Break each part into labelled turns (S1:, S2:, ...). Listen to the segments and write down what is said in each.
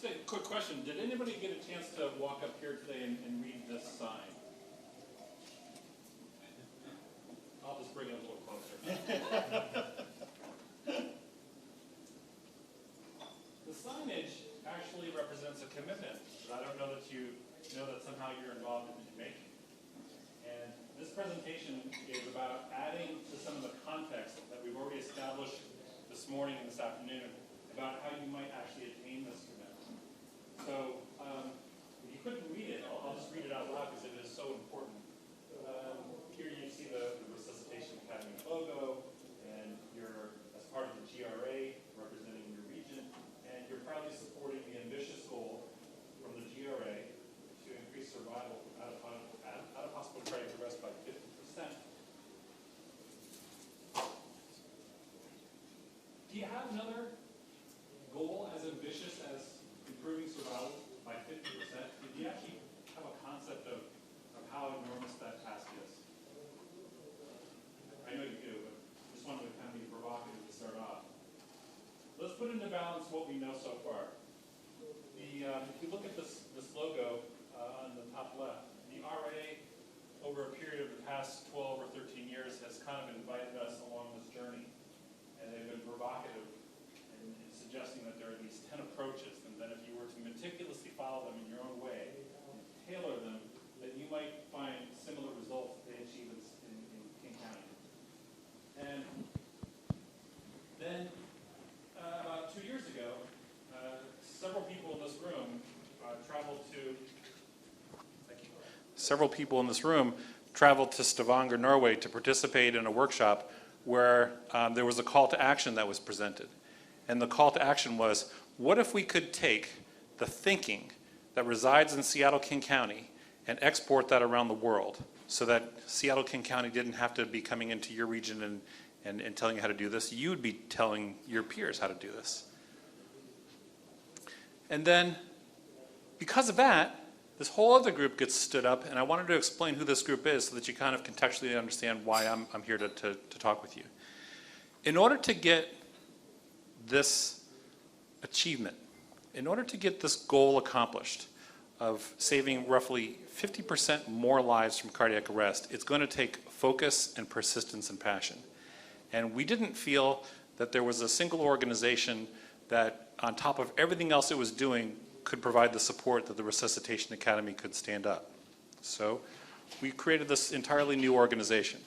S1: Just a quick question. Did anybody get a chance to walk up here today and read this sign? I'll just bring it a little closer. The signage actually represents a commitment. I don't know that you know that somehow you're involved in making. And this presentation is about adding to some of the context that we've already established this morning and this afternoon about how you might actually attain this commitment. So if you couldn't read it, I'll just read it out loud because it is so important. Here you see the Resuscitation Academy logo, and you're, as part of the GRA, representing your region, and you're proudly supporting the ambitious goal from the GRA to increase survival out of hospital cardiac arrest by 50%. Do you have another goal as ambitious as improving survival by 50%? Did you actually have a concept of how enormous that task is? I know you do, but just wanted to kind of be provocative to start off. Let's put into balance what we know so far. If you look at this logo on the top left, the RA, over a period of the past 12 or 13 years, has kind of invited us along this journey. And they've been provocative in suggesting that there are these 10 approaches, and that if you were to meticulously follow them in your own way and tailor them, that you might find similar results they achieve in King County. And then about 2 years ago, several people in this room traveled to Stavanger, Norway, to participate in a workshop where there was a call to action that was presented. And the call to action was, what if we could take the thinking that resides in Seattle-King County and export that around the world, so that Seattle-King County didn't have to be coming into your region and telling you how to do this. You would be telling your peers how to do this. And then, because of that, this whole other group gets stood up, and I wanted to explain who this group is so that you kind of contextually understand why I'm here to talk with you. In order to get this achievement, in order to get this goal accomplished of saving roughly 50% more lives from cardiac arrest, it's going to take focus and persistence and passion. And we didn't feel that there was a single organization that, on top of everything else it was doing, could provide the support that the Resuscitation Academy could stand up. So we created this entirely new organization.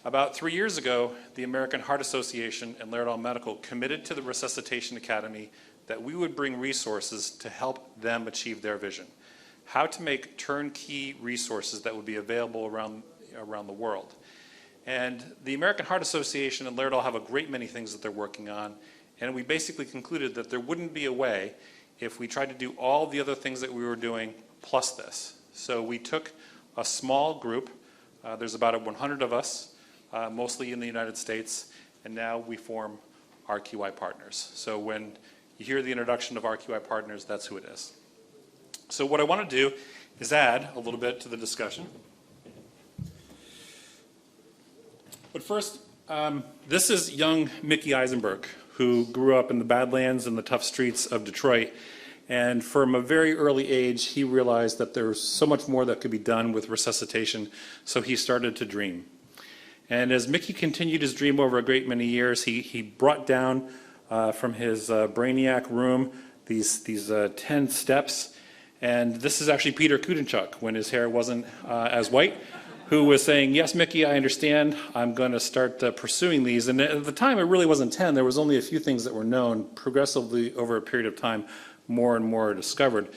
S1: About 3 years ago, the American Heart Association and Laerdal Medical committed to the Resuscitation Academy that we would bring resources to help them achieve their vision. How to make turnkey resources that would be available around the world. And the American Heart Association and Laerdal have a great many things that they're working on, and we basically concluded that there wouldn't be a way if we tried to do all the other things that we were doing plus this. So we took a small group, there's about 100 of us, mostly in the United States, and now we form RQI Partners. So when you hear the introduction of RQI Partners, that's who it is. So what I want to do is add a little bit to the discussion. But first, this is young Mickey Eisenberg, who grew up in the Badlands and the tough streets of Detroit. And from a very early age, he realized that there was so much more that could be done with resuscitation, so he started to dream. And as Mickey continued his dream over a great many years, he brought down from his brainiac room these 10 steps. And this is actually Peter Kudenchuk, when his hair wasn't as white, who was saying, yes, Mickey, I understand. I'm going to start pursuing these. And at the time, it really wasn't 10. There was only a few things that were known. Progressively, over a period of time, more and more are discovered.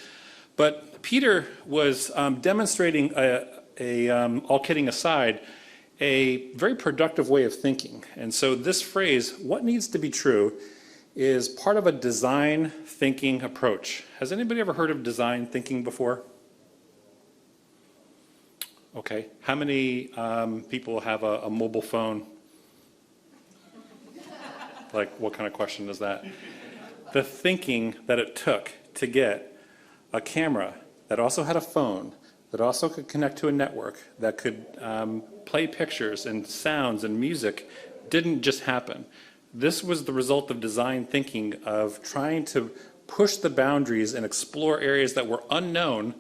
S1: But Peter was demonstrating, all kidding aside, a very productive way of thinking. And so this phrase, what needs to be true, is part of a design thinking approach. Has anybody ever heard of design thinking before? Okay. How many people have a mobile phone? Like, what kind of question is that? The thinking that it took to get a camera that also had a phone, that also could connect to a network, that could play pictures and sounds and music, didn't just happen. This was the result of design thinking, of trying to push the boundaries and explore areas that were unknown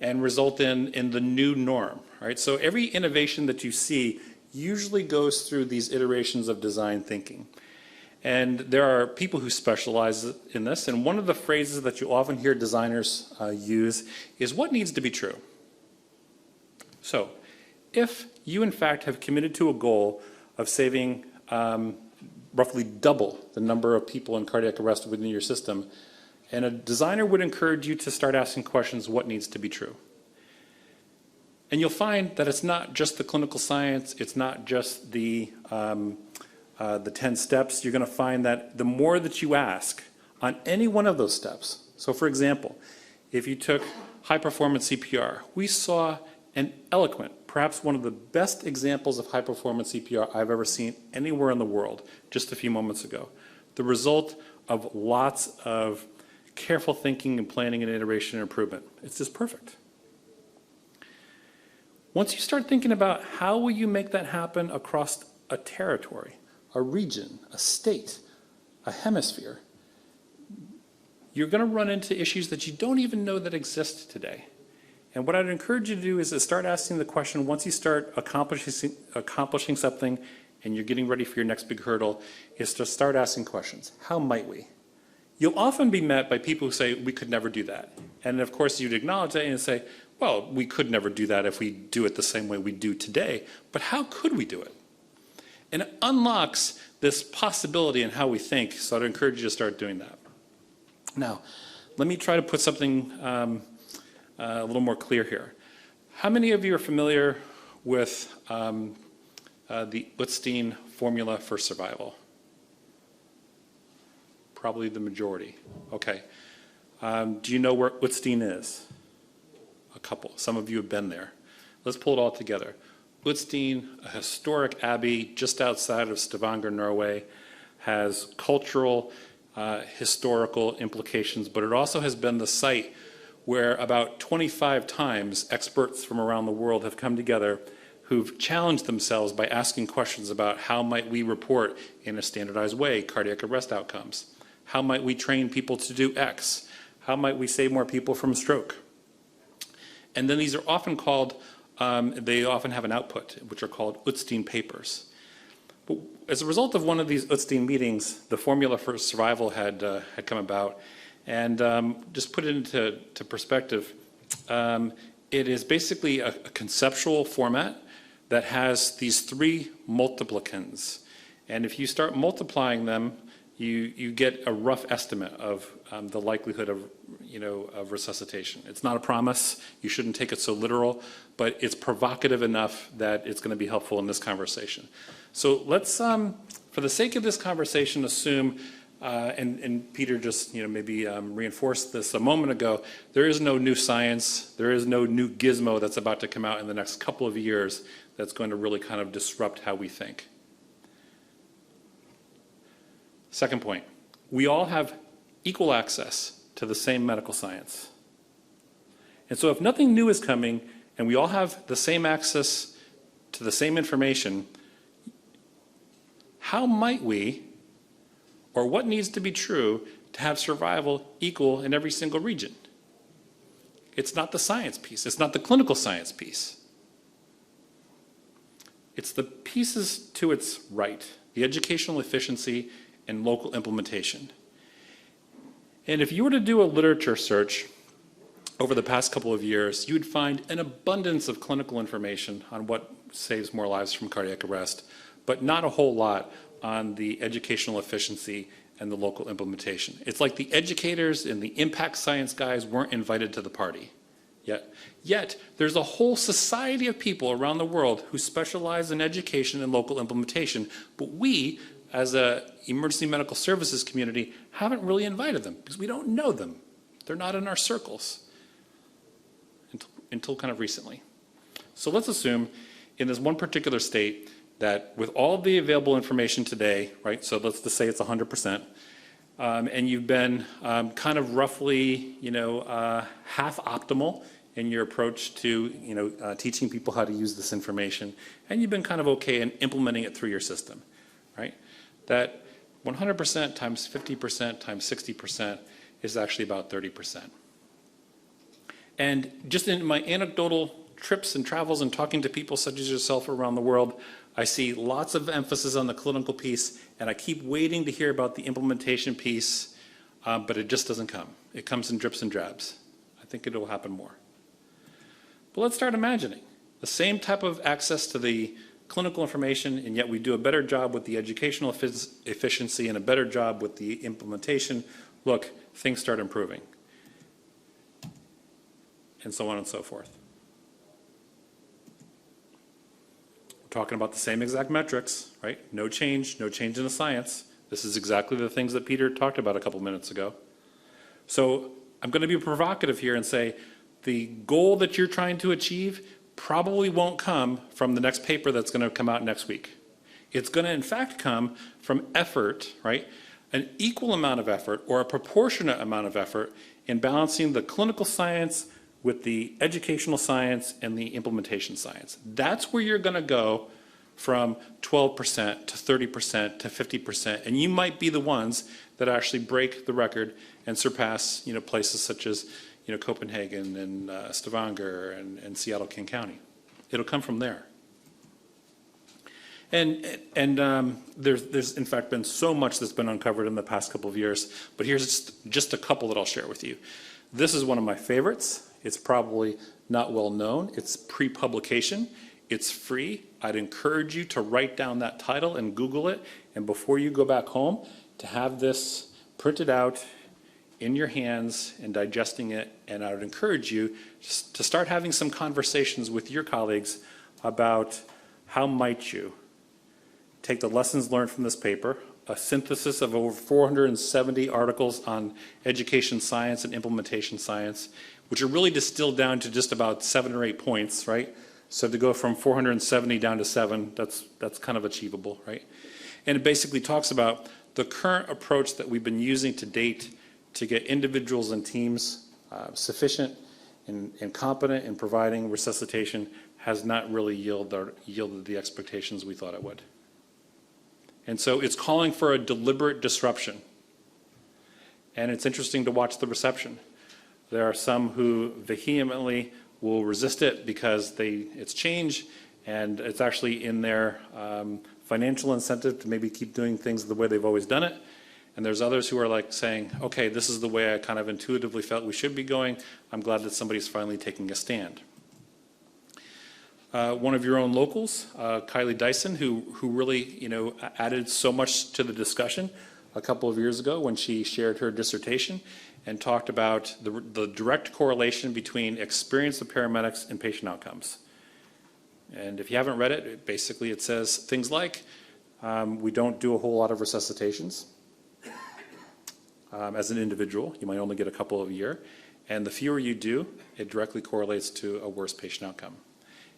S1: and result in the new norm, right? So every innovation that you see usually goes through these iterations of design thinking. And there are people who specialize in this, and one of the phrases that you often hear designers use is what needs to be true. So if you in fact have committed to a goal of saving roughly double the number of people in cardiac arrest within your system, and a designer would encourage you to start asking questions, what needs to be true? And you'll find that it's not just the clinical science, it's not just the 10 steps. You're going to find that the more that you ask on any one of those steps, so for example, if you took high-performance CPR, we saw an eloquent, perhaps one of the best examples of high-performance CPR I've ever seen anywhere in the world just a few moments ago. The result of lots of careful thinking and planning and iteration and improvement. It's just perfect. Once you start thinking about how will you make that happen across a territory, a region, a state, a hemisphere, you're going to run into issues that you don't even know that exist today. And what I'd encourage you to do is to start asking the question, once you start accomplishing something and you're getting ready for your next big hurdle, is to start asking questions. How might we? You'll often be met by people who say, we could never do that. And of course you'd acknowledge that and say, well, we could never do that if we do it the same way we do today, but how could we do it? And it unlocks this possibility in how we think, so I'd encourage you to start doing that. Now, let me try to put something a little more clear here. How many of you are familiar with the Utstein formula for survival? Probably the majority. Okay. Do you know where Utstein is? A couple. Some of you have been there. Let's pull it all together. Utstein, a historic abbey just outside of Stavanger, Norway, has cultural, historical implications, but it also has been the site where about 25 times experts from around the world have come together who've challenged themselves by asking questions about how might we report in a standardized way cardiac arrest outcomes? How might we train people to do X? How might we save more people from stroke? And then these are often called, they often have an output, which are called Utstein papers. But as a result of one of these Utstein meetings, the formula for survival had come about. And just put it into perspective, it is basically a conceptual format that has these three multiplicand. And if you start multiplying them, you get a rough estimate of the likelihood of resuscitation. It's not a promise. You shouldn't take it so literal, but it's provocative enough that it's going to be helpful in this conversation. So let's, for the sake of this conversation, assume, and Peter just maybe reinforced this a moment ago, there is no new science, there is no new gizmo that's about to come out in the next couple of years that's going to really kind of disrupt how we think. Second point, we all have equal access to the same medical science. And so if nothing new is coming and we all have the same access to the same information, how might we, or what needs to be true to have survival equal in every single region? It's not the science piece. It's not the clinical science piece. It's the pieces to its right, the educational efficiency and local implementation. And if you were to do a literature search over the past couple of years, you would find an abundance of clinical information on what saves more lives from cardiac arrest, but not a whole lot on the educational efficiency and the local implementation. It's like the educators and the impact science guys weren't invited to the party. Yet there's a whole society of people around the world who specialize in education and local implementation, but we, as an emergency medical services community, haven't really invited them because we don't know them. They're not in our circles until kind of recently. So let's assume in this one particular state that with all the available information today, right, so let's just say it's 100%, and you've been kind of roughly, half optimal in your approach to, teaching people how to use this information, and you've been kind of okay in implementing it through your system, right? That 100% times 50% times 60% is actually about 30%. And just in my anecdotal trips and travels and talking to people such as yourself around the world, I see lots of emphasis on the clinical piece, and I keep waiting to hear about the implementation piece, but it just doesn't come. It comes in drips and drabs. I think it will happen more. But let's start imagining the same type of access to the clinical information, and yet we do a better job with the educational efficiency and a better job with the implementation. Look, things start improving, and so on and so forth. We're talking about the same exact metrics, right? No change in the science. This is exactly the things that Peter talked about a couple minutes ago. So I'm going to be provocative here and say the goal that you're trying to achieve probably won't come from the next paper that's going to come out next week. It's going to in fact come from effort, right? An equal amount of effort or a proportionate amount of effort in balancing the clinical science with the educational science and the implementation science. That's where you're going to go from 12% to 30% to 50%, and you might be the ones that actually break the record and surpass, places such as, Copenhagen and Stavanger and Seattle, King County. It'll come from there. And there's in fact been so much that's been uncovered in the past couple of years, but here's just a couple that I'll share with you. This is one of my favorites. It's probably not well known. It's pre-publication. It's free. I'd encourage you to write down that title and Google it, and before you go back home, to have this printed out in your hands and digesting it, and I would encourage you to start having some conversations with your colleagues about how might you take the lessons learned from this paper, a synthesis of over 470 articles on education science and implementation science, which are really distilled down to just about 7 or 8 points, right? So to go from 470 down to 7, that's kind of achievable, right? And it basically talks about the current approach that we've been using to date to get individuals and teams sufficient and competent in providing resuscitation has not really yielded the expectations we thought it would. And so it's calling for a deliberate disruption. And it's interesting to watch the reception. There are some who vehemently will resist it because it's change, and it's actually in their financial incentive to maybe keep doing things the way they've always done it. And there's others who are like saying, okay, this is the way I kind of intuitively felt we should be going. I'm glad that somebody's finally taking a stand. One of your own locals, Kylie Dyson, who really added so much to the discussion a couple of years ago when she shared her dissertation and talked about the direct correlation between experience of paramedics and patient outcomes. And if you haven't read it, basically it says things like, we don't do a whole lot of resuscitations. As an individual, you might only get a couple a year, and the fewer you do, it directly correlates to a worse patient outcome.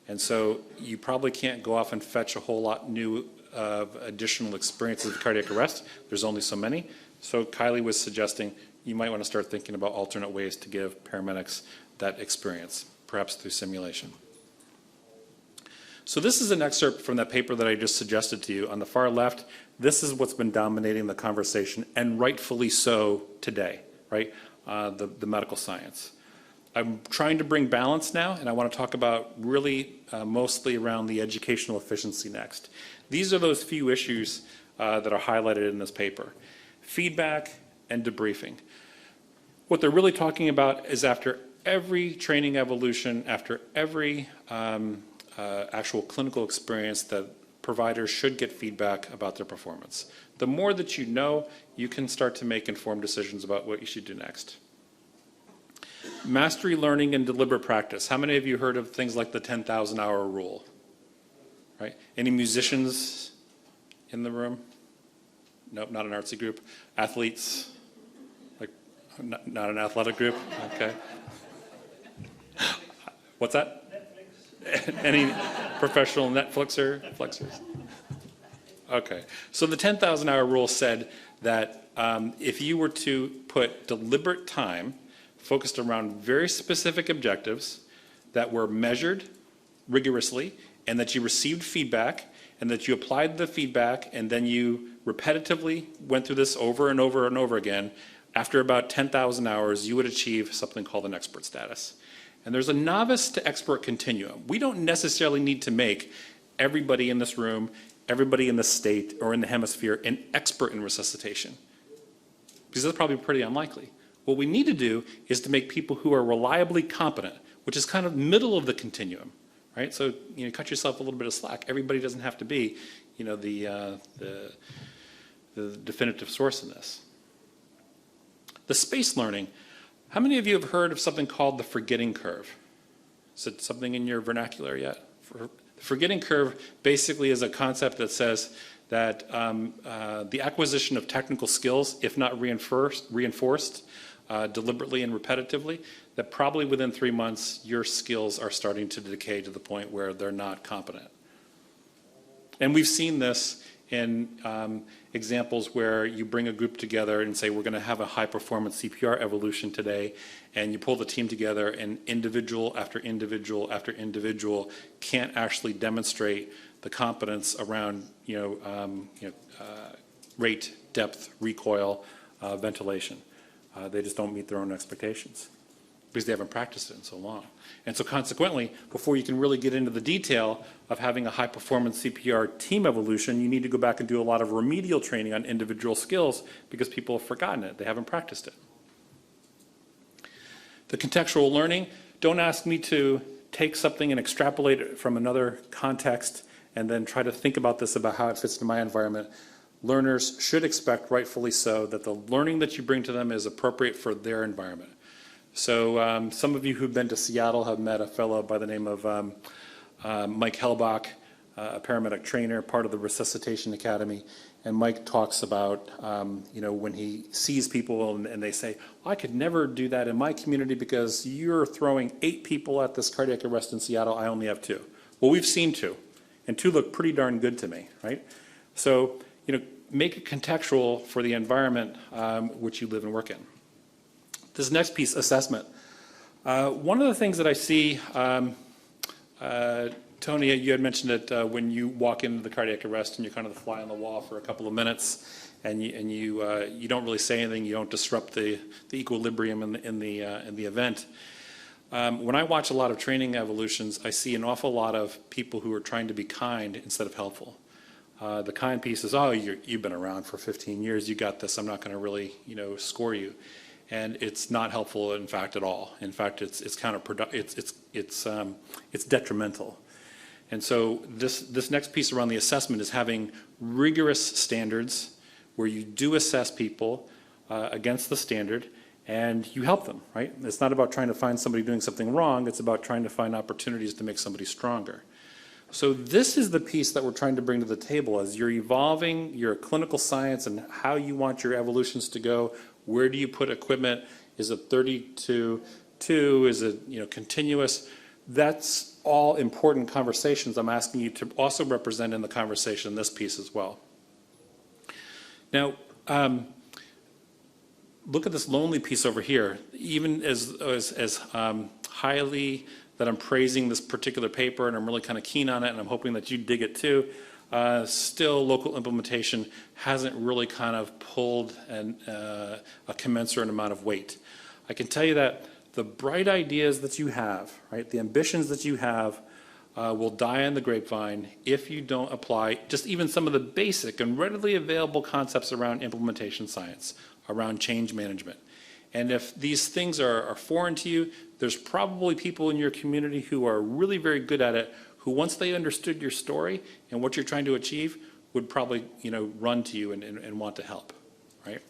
S1: And so you probably can't go off and fetch a whole lot new of additional experiences of cardiac arrest. There's only so many. So Kylie was suggesting you might want to start thinking about alternate ways to give paramedics that experience, perhaps through simulation. So this is an excerpt from that paper that I just suggested to you. On the far left, this is what's been dominating the conversation, and rightfully so today, right? The medical science. I'm trying to bring balance now, and I want to talk about really mostly around the educational efficiency next. These are those few issues that are highlighted in this paper. Feedback and debriefing. What they're really talking about is after every training evolution, after every actual clinical experience, that providers should get feedback about their performance. The more that you know, you can start to make informed decisions about what you should do next. Mastery learning and deliberate practice. How many of you heard of things like the 10,000-hour rule? Right? Any musicians in the room? Nope, not an artsy group. Athletes? Like, not an athletic group? Okay. What's that? Any professional Netflixers? Okay. So the 10,000-hour rule said that if you were to put deliberate time focused around very specific objectives that were measured rigorously, and that you received feedback, and that you applied the feedback, and then you repetitively went through this over and over and over again, after about 10,000 hours, you would achieve something called an expert status. And there's a novice to expert continuum. We don't necessarily need to make everybody in this room, everybody in the state or in the hemisphere an expert in resuscitation, because that's probably pretty unlikely. What we need to do is to make people who are reliably competent, which is kind of middle of the continuum, right? So, you know, cut yourself a little bit of slack. Everybody doesn't have to be, you know, the definitive source in this. The space learning. How many of you have heard of something called the forgetting curve? Is it something in your vernacular yet? The forgetting curve basically is a concept that says that the acquisition of technical skills, if not reinforced deliberately and repetitively, that probably within 3 months your skills are starting to decay to the point where they're not competent. And we've seen this in examples where you bring a group together and say, we're going to have a high-performance CPR evolution today, and you pull the team together, and individual after individual after individual can't actually demonstrate the competence around rate, depth, recoil, ventilation. They just don't meet their own expectations because they haven't practiced it in so long. And so consequently, before you can really get into the detail of having a high-performance CPR team evolution, you need to go back and do a lot of remedial training on individual skills because people have forgotten it. They haven't practiced it. The contextual learning, don't ask me to take something and extrapolate it from another context and then try to think about this about how it fits into my environment. Learners should expect, rightfully so, that the learning that you bring to them is appropriate for their environment. So some of you who've been to Seattle have met a fellow by the name of Mike Hellbach, a paramedic trainer, part of the Resuscitation Academy. And Mike talks about, when he sees people and they say, I could never do that in my community because you're throwing 8 people at this cardiac arrest in Seattle, I only have 2. Well, we've seen 2, and 2 look pretty darn good to me, right? So, make it contextual for the environment which you live and work in. This next piece, assessment. One of the things that I see, Tony, you had mentioned it when you walk into the cardiac arrest and you're kind of the fly on the wall for a couple of minutes, and you don't really say anything, you don't disrupt the equilibrium in the event. When I watch a lot of training evolutions, I see an awful lot of people who are trying to be kind instead of helpful. The kind piece is, oh, you've been around for 15 years, you got this, I'm not going to really, score you. And it's not helpful, in fact, at all. In fact, it's counterproductive. It's detrimental. And so this next piece around the assessment is having rigorous standards where you do assess people against the standard and you help them, right? It's not about trying to find somebody doing something wrong. It's about trying to find opportunities to make somebody stronger. So this is the piece that we're trying to bring to the table as you're evolving your clinical science and how you want your evolutions to go. Where do you put equipment? Is it 32-2? Is it continuous? That's all important conversations I'm asking you to also represent in the conversation in this piece as well. Now, look at this lonely piece over here. Even as highly that I'm praising this particular paper and I'm really kind of keen on it and I'm hoping that you dig it too, still local implementation hasn't really kind of pulled a commensurate amount of weight. I can tell you that the bright ideas that you have, right, the ambitions that you have will die on the grapevine if you don't apply just even some of the basic and readily available concepts around implementation science, around change management. And if these things are foreign to you, there's probably people in your community who are really very good at it, who once they understood your story and what you're trying to achieve would probably run to you and want to help, right?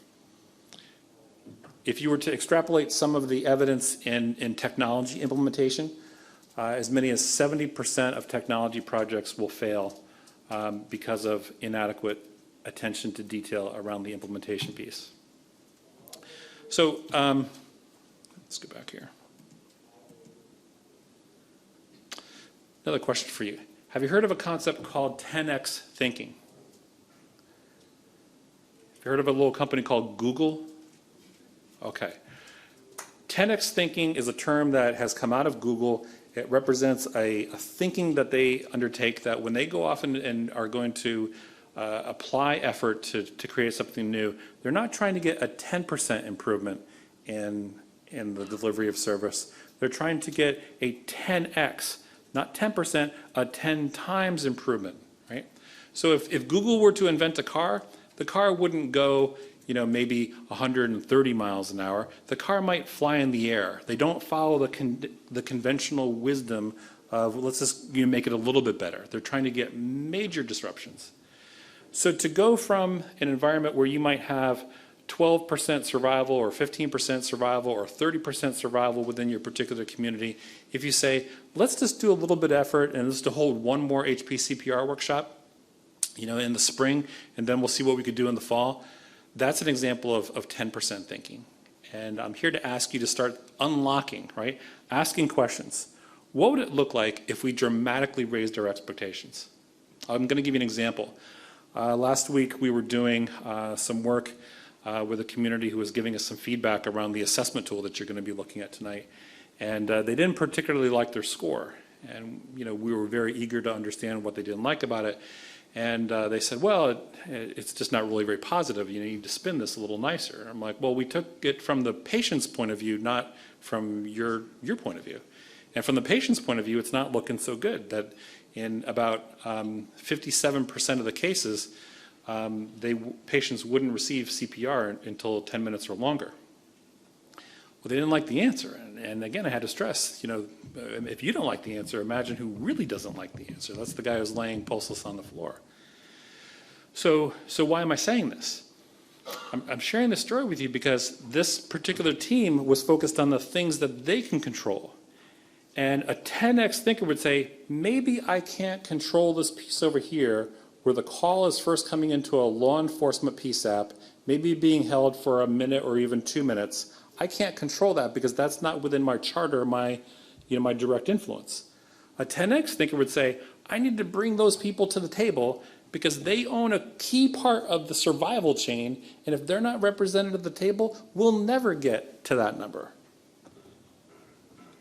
S1: If you were to extrapolate some of the evidence in technology implementation, as many as 70% of technology projects will fail because of inadequate attention to detail around the implementation piece. So let's go back here. Another question for you. Have you heard of a concept called 10x thinking? Have you heard of a little company called Google? Okay. 10x thinking is a term that has come out of Google. It represents a thinking that they undertake that when they go off and are going to apply effort to create something new, they're not trying to get a 10% improvement in the delivery of service. They're trying to get a 10x, not 10%, a 10 times improvement, right? So if Google were to invent a car, the car wouldn't go, maybe 130 miles an hour. The car might fly in the air. They don't follow the conventional wisdom of, let's just make it a little bit better. They're trying to get major disruptions. So to go from an environment where you might have 12% survival or 15% survival or 30% survival within your particular community, if you say, let's just do a little bit of effort and let's to hold one more HP CPR workshop, in the spring, and then we'll see what we could do in the fall, that's an example of 10% thinking. And I'm here to ask you to start unlocking, right? Asking questions. What would it look like if we dramatically raised our expectations? I'm going to give you an example. Last week we were doing some work with a community who was giving us some feedback around the assessment tool that you're going to be looking at tonight. And they didn't particularly like their score. And we were very eager to understand what they didn't like about it. And they said, well, it's just not really very positive. You need to spin this a little nicer. I'm like, well, we took it from the patient's point of view, not from your point of view. And from the patient's point of view, it's not looking so good. That in about 57% of the cases, patients wouldn't receive CPR until 10 minutes or longer. Well, they didn't like the answer. And again, I had to stress, if you don't like the answer, imagine who really doesn't like the answer. That's the guy who's laying pulseless on the floor. So why am I saying this? I'm sharing this story with you because this particular team was focused on the things that they can control. And a 10x thinker would say, maybe I can't control this piece over here where the call is first coming into a law enforcement PSAP, maybe being held for a minute or even 2 minutes. I can't control that because that's not within my charter, my direct influence. A 10x thinker would say, I need to bring those people to the table because they own a key part of the survival chain, and if they're not represented at the table, we'll never get to that number.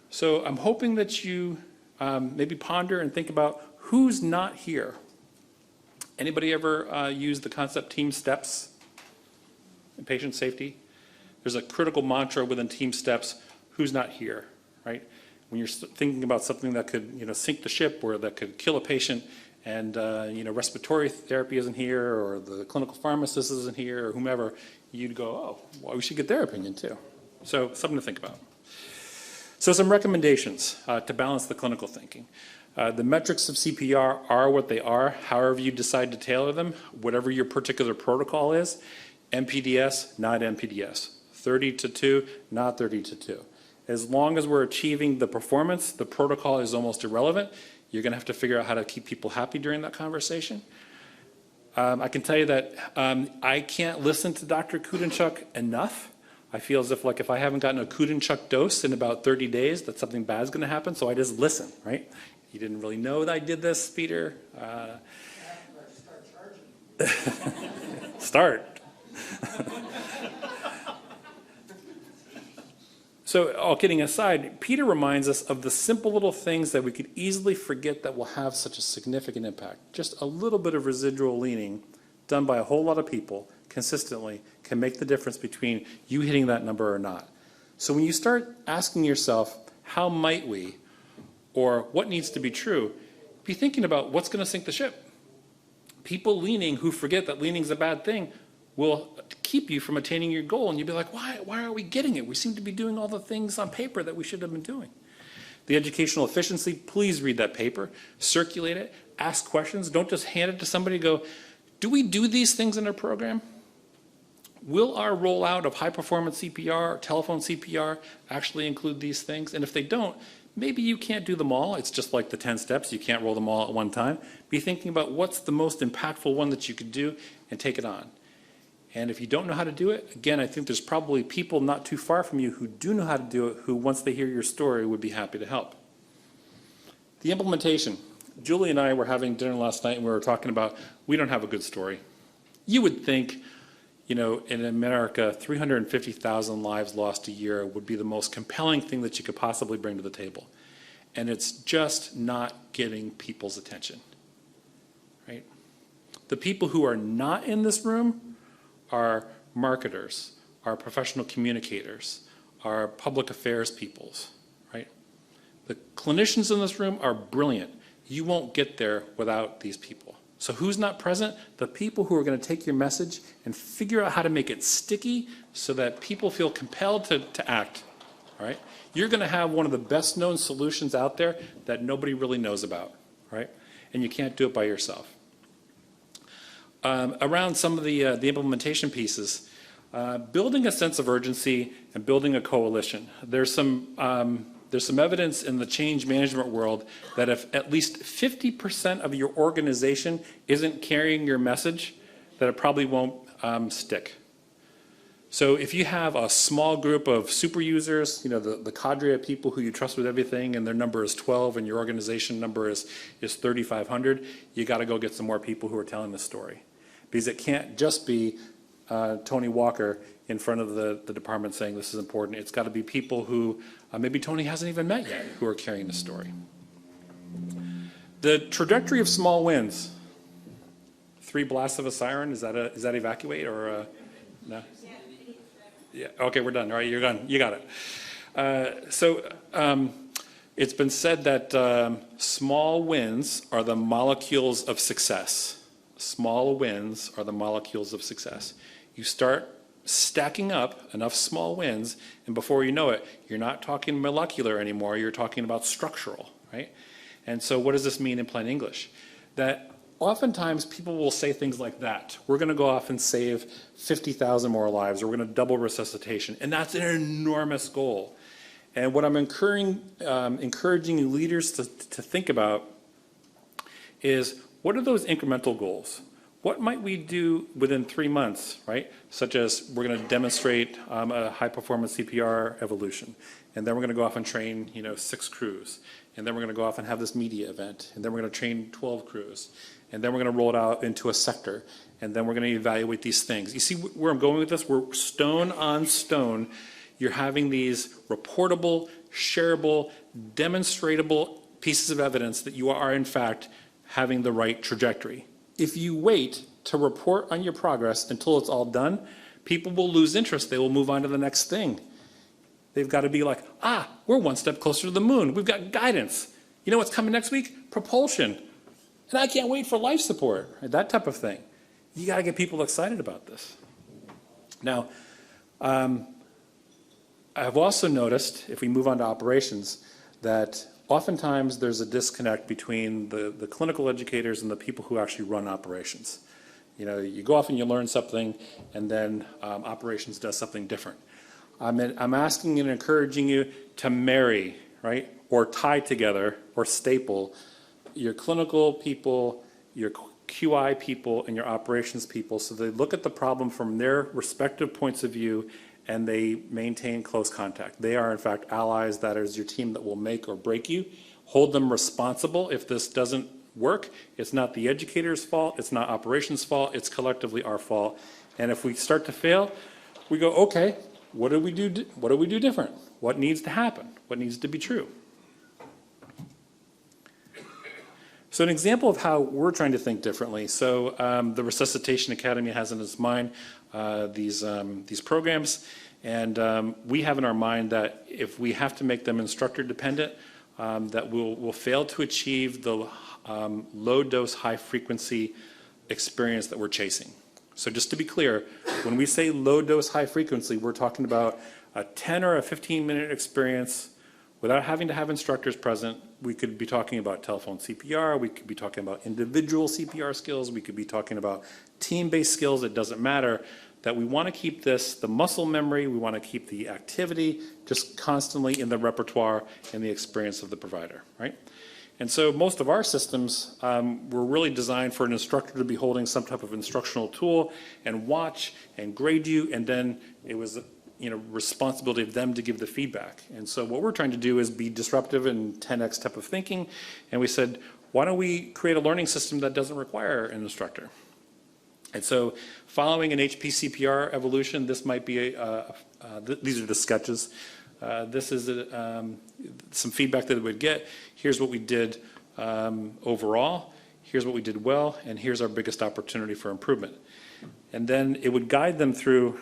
S1: So I'm hoping that you maybe ponder and think about who's not here. Anybody ever use the concept team steps in patient safety? There's a critical mantra within team steps, who's not here, right? When you're thinking about something that could sink the ship or that could kill a patient and respiratory therapy isn't here or the clinical pharmacist isn't here or whomever, you'd go, oh, well, we should get their opinion too. So something to think about. So some recommendations to balance the clinical thinking. The metrics of CPR are what they are, however you decide to tailor them, whatever your particular protocol is. MPDS, not MPDS. 30 to 2, not 30 to 2. As long as we're achieving the performance, the protocol is almost irrelevant. You're going to have to figure out how to keep people happy during that conversation. I can tell you that I can't listen to Dr. Kudenchuk enough. I feel as if if I haven't gotten a Kudenchuk dose in about 30 days, that something bad is going to happen, so I just listen, right? You didn't really know that I did this, Peter. Start. So all kidding aside, Peter reminds us of the simple little things that we could easily forget that will have such a significant impact. Just a little bit of residual leaning done by a whole lot of people consistently can make the difference between you hitting that number or not. So when you start asking yourself, how might we, or what needs to be true, be thinking about what's going to sink the ship. People leaning who forget that leaning is a bad thing will keep you from attaining your goal. And you'll be like, why aren't we getting it? We seem to be doing all the things on paper that we should have been doing. The educational efficiency, please read that paper, circulate it, ask questions. Don't just hand it to somebody and go, do we do these things in our program? Will our rollout of high-performance CPR, telephone CPR, actually include these things? And if they don't, maybe you can't do them all. It's just like the 10 steps. You can't roll them all at one time. Be thinking about what's the most impactful one that you could do and take it on. And if you don't know how to do it, again, I think there's probably people not too far from you who do know how to do it, who once they hear your story would be happy to help. The implementation. Julie and I were having dinner last night and we were talking about, we don't have a good story. You would think, in America, 350,000 lives lost a year would be the most compelling thing that you could possibly bring to the table. And it's just not getting people's attention, right? The people who are not in this room are marketers, are professional communicators, are public affairs peoples, right? The clinicians in this room are brilliant. You won't get there without these people. So who's not present? The people who are going to take your message and figure out how to make it sticky so that people feel compelled to act, all right? You're going to have one of the best known solutions out there that nobody really knows about, right? And you can't do it by yourself. Around some of the implementation pieces, building a sense of urgency and building a coalition. There's some evidence in the change management world that if at least 50% of your organization isn't carrying your message, that it probably won't stick. So if you have a small group of super users, the cadre of people who you trust with everything, and their number is 12 and your organization number is 3,500, you got to go get some more people who are telling the story. Because it can't just be Tony Walker in front of the department saying this is important. It's got to be people who maybe Tony hasn't even met yet who are carrying the story. The trajectory of small wins. 3 blasts of a siren, is that evacuate or no? Yeah, okay, we're done. All right, you're done. You got it. It's been said that small wins are the molecules of success. Small wins are the molecules of success. You start stacking up enough small wins, and before you know it, you're not talking molecular anymore, you're talking about structural, right? And so what does this mean in plain English? That oftentimes people will say things like that. We're going to go off and save 50,000 more lives, or we're going to double resuscitation, and that's an enormous goal. And what I'm encouraging leaders to think about is, what are those incremental goals? What might we do within 3 months, right? Such as we're going to demonstrate a high-performance CPR evolution, and then we're going to go off and train, 6 crews, and then we're going to go off and have this media event, and then we're going to train 12 crews, and then we're going to roll it out into a sector, and then we're going to evaluate these things. You see where I'm going with this? We're stone on stone. You're having these reportable, shareable, demonstratable pieces of evidence that you are, in fact, having the right trajectory. If you wait to report on your progress until it's all done, people will lose interest. They will move on to the next thing. They've got to be like, we're one step closer to the moon. We've got guidance. You know what's coming next week? Propulsion. And I can't wait for life support, right? That type of thing. You got to get people excited about this. Now, I've also noticed, if we move on to operations, that oftentimes there's a disconnect between the clinical educators and the people who actually run operations. You go off and you learn something, and then operations does something different. I'm asking and encouraging you to marry, right, or tie together or staple your clinical people, your QI people, and your operations people, so they look at the problem from their respective points of view and they maintain close contact. They are, in fact, allies. That is your team that will make or break you. Hold them responsible if this doesn't work. It's not the educator's fault. It's not operations' fault. It's collectively our fault. And if we start to fail, we go, okay, what do we do? What do we do different? What needs to happen? What needs to be true? So an example of how we're trying to think differently. So the Resuscitation Academy has in its mind these programs, and we have in our mind that if we have to make them instructor dependent, that we'll fail to achieve the low dose, high frequency experience that we're chasing. So just to be clear, when we say low dose, high frequency, we're talking about a 10 or a 15-minute experience without having to have instructors present. We could be talking about telephone CPR, we could be talking about individual CPR skills, we could be talking about team-based skills. It doesn't matter. That we want to keep this, the muscle memory, we want to keep the activity just constantly in the repertoire and the experience of the provider, right? And so most of our systems were really designed for an instructor to be holding some type of instructional tool and watch and grade you, and then it was responsibility of them to give the feedback. And so what we're trying to do is be disruptive and 10x type of thinking, and we said, why don't we create a learning system that doesn't require an instructor? And so following an HPCPR evolution, this might be these are the sketches. This is some feedback that it would get. Here's what we did overall. here's what we did well, and here's our biggest opportunity for improvement. And then it would guide them through,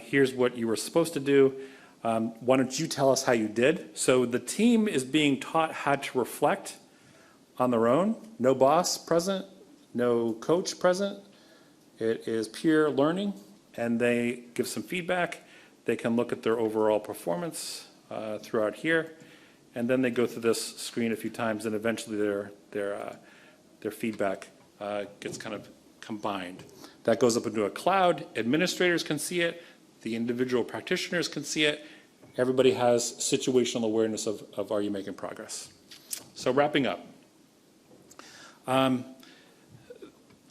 S1: here's what you were supposed to do. Why don't you tell us how you did? So the team is being taught how to reflect on their own. No boss present, no coach present. It is pure learning, and they give some feedback. They can look at their overall performance throughout here, and then they go through this screen a few times, and eventually their feedback gets kind of combined. That goes up into a cloud. Administrators can see it. The individual practitioners can see it. Everybody has situational awareness of are you making progress? So wrapping up.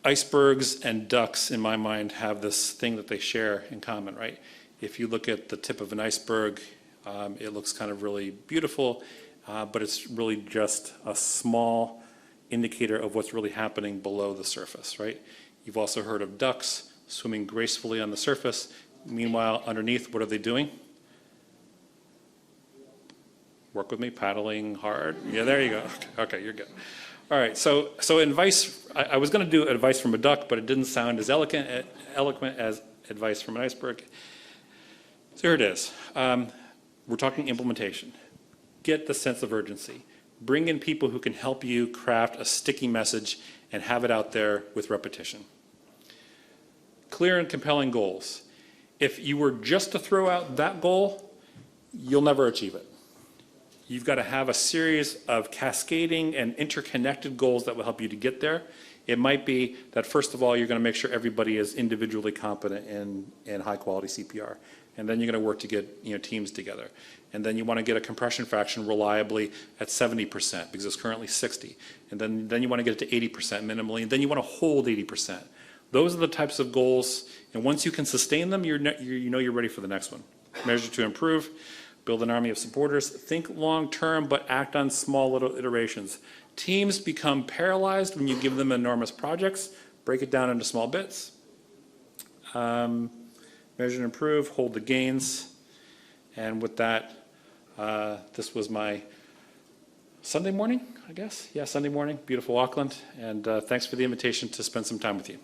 S1: Icebergs and ducks, in my mind, have this thing that they share in common, right? If you look at the tip of an iceberg, it looks kind of really beautiful, but it's really just a small indicator of what's really happening below the surface, right? You've also heard of ducks swimming gracefully on the surface. Meanwhile, underneath, what are they doing? Work with me, paddling hard. Yeah, there you go. Okay, you're good. All right, so advice, I was going to do advice from a duck, but it didn't sound as eloquent as advice from an iceberg. So here it is. We're talking implementation. Get the sense of urgency. Bring in people who can help you craft a sticky message and have it out there with repetition. Clear and compelling goals. If you were just to throw out that goal, you'll never achieve it. You've got to have a series of cascading and interconnected goals that will help you to get there. It might be that, first of all, you're going to make sure everybody is individually competent in high-quality CPR. And then you're going to work to get teams together. And then you want to get a compression fraction reliably at 70% because it's currently 60. And then you want to get it to 80% minimally, and then you want to hold 80%. Those are the types of goals, and once you can sustain them, you know you're ready for the next one. Measure to improve. Build an army of supporters. Think long-term, but act on small little iterations. Teams become paralyzed when you give them enormous projects. Break it down into small bits. Measure and improve. Hold the gains. And with that, this was my Sunday morning, I guess. Yeah, Sunday morning. Beautiful Auckland. And thanks for the invitation to spend some time with you.